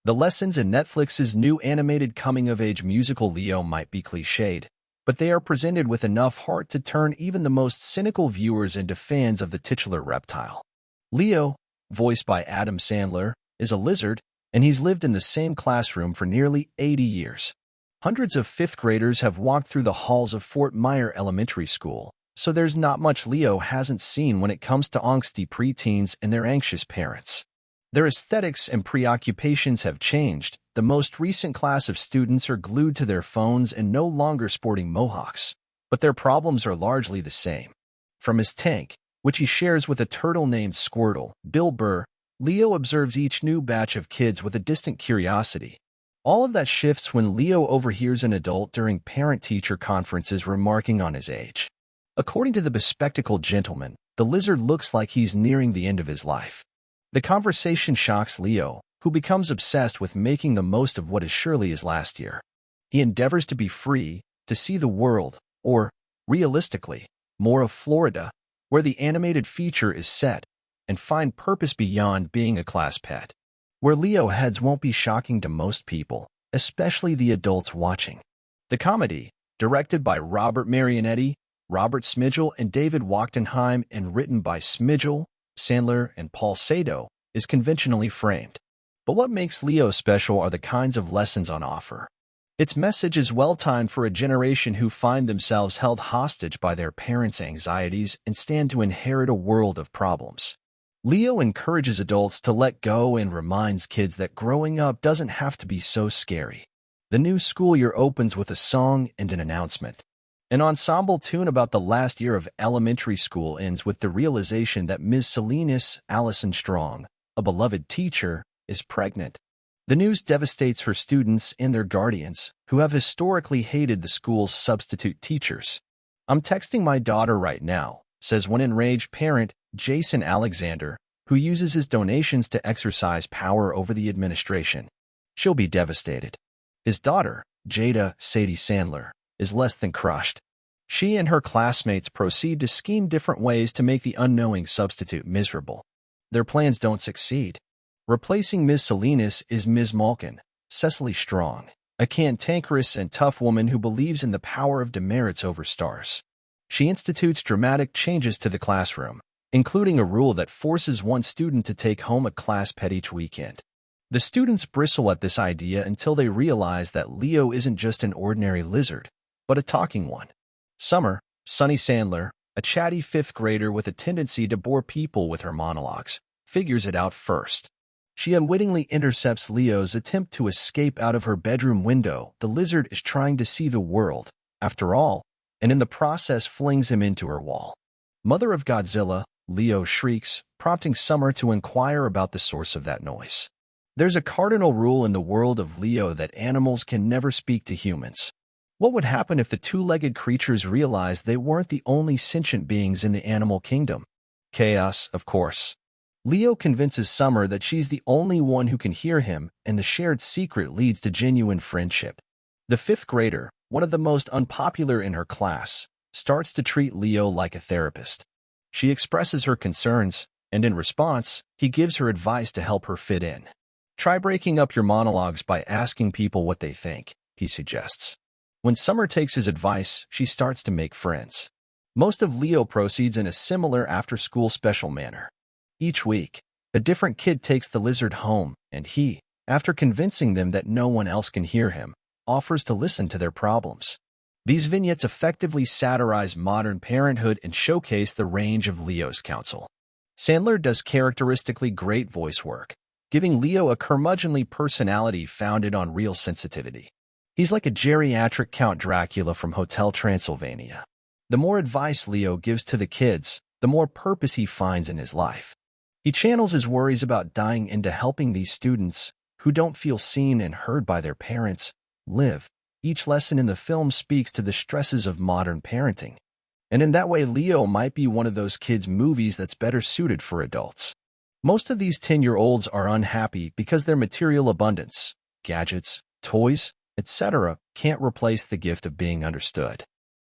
The lessons in Netflix's new animated coming-of-age musical Leo might be clichéd, but they are presented with enough heart to turn even the most cynical viewers into fans of the titular reptile. Leo, voiced by Adam Sandler, is a lizard, and he's lived in the same classroom for nearly 80 years. Hundreds of fifth graders have walked through the halls of Fort Myer Elementary School, so there's not much Leo hasn't seen when it comes to angsty preteens and their anxious parents. Their aesthetics and preoccupations have changed. The most recent class of students are glued to their phones and no longer sporting mohawks, but their problems are largely the same. From his tank, which he shares with a turtle named Squirtle, Burr, Leo observes each new batch of kids with a distant curiosity. All of that shifts when Leo overhears an adult during parent-teacher conferences remarking on his age. According to the bespectacled gentleman, the lizard looks like he's nearing the end of his life. The conversation shocks Leo, who becomes obsessed with making the most of what is surely his last year. He endeavors to be free, to see the world, or, realistically, more of Florida, where the animated feature is set, and find purpose beyond being a class pet. Where Leo heads won't be shocking to most people, especially the adults watching. The comedy, directed by Robert Marionetti, Robert Smigel, and David Wachtenheim, and written by Smigel, Sandler, and Paul Sado, is conventionally framed. But what makes Leo special are the kinds of lessons on offer. Its message is well-timed for a generation who find themselves held hostage by their parents' anxieties and stand to inherit a world of problems. Leo encourages adults to let go and reminds kids that growing up doesn't have to be so scary. The new school year opens with a song and an announcement. An ensemble tune about the last year of elementary school ends with the realization that Ms. Salinas Allison Strong, a beloved teacher, is pregnant. The news devastates her students and their guardians, who have historically hated the school's substitute teachers. "I'm texting my daughter right now," says one enraged parent, Jason Alexander, who uses his donations to exercise power over the administration. "She'll be devastated." His daughter, Jada Sadie Sandler, is less than crushed. She and her classmates proceed to scheme different ways to make the unknowing substitute miserable. Their plans don't succeed. Replacing Ms. Salinas is Ms. Malkin, Cecily Strong, a cantankerous and tough woman who believes in the power of demerits over stars. She institutes dramatic changes to the classroom, including a rule that forces one student to take home a class pet each weekend. The students bristle at this idea until they realize that Leo isn't just an ordinary lizard, but a talking one. Summer, Sunny Sandler, a chatty fifth grader with a tendency to bore people with her monologues, figures it out first. She unwittingly intercepts Leo's attempt to escape out of her bedroom window. The lizard is trying to see the world, after all, and in the process flings him into her wall. "Mother of Godzilla," Leo shrieks, prompting Summer to inquire about the source of that noise. There's a cardinal rule in the world of Leo that animals can never speak to humans. What would happen if the two-legged creatures realized they weren't the only sentient beings in the animal kingdom? Chaos, of course. Leo convinces Summer that she's the only one who can hear him, and the shared secret leads to genuine friendship. The fifth grader, one of the most unpopular in her class, starts to treat Leo like a therapist. She expresses her concerns, and in response, he gives her advice to help her fit in. "Try breaking up your monologues by asking people what they think," he suggests. When Summer takes his advice, she starts to make friends. Most of Leo proceeds in a similar after-school special manner. Each week, a different kid takes the lizard home, and he, after convincing them that no one else can hear him, offers to listen to their problems. These vignettes effectively satirize modern parenthood and showcase the range of Leo's counsel. Sandler does characteristically great voice work, giving Leo a curmudgeonly personality founded on real sensitivity. He's like a geriatric Count Dracula from Hotel Transylvania. The more advice Leo gives to the kids, the more purpose he finds in his life. He channels his worries about dying into helping these students, who don't feel seen and heard by their parents, live. Each lesson in the film speaks to the stresses of modern parenting. And in that way, Leo might be one of those kids' movies that's better suited for adults. Most of these 10-year-olds are unhappy because their material abundance, gadgets, toys, etc., can't replace the gift of being understood.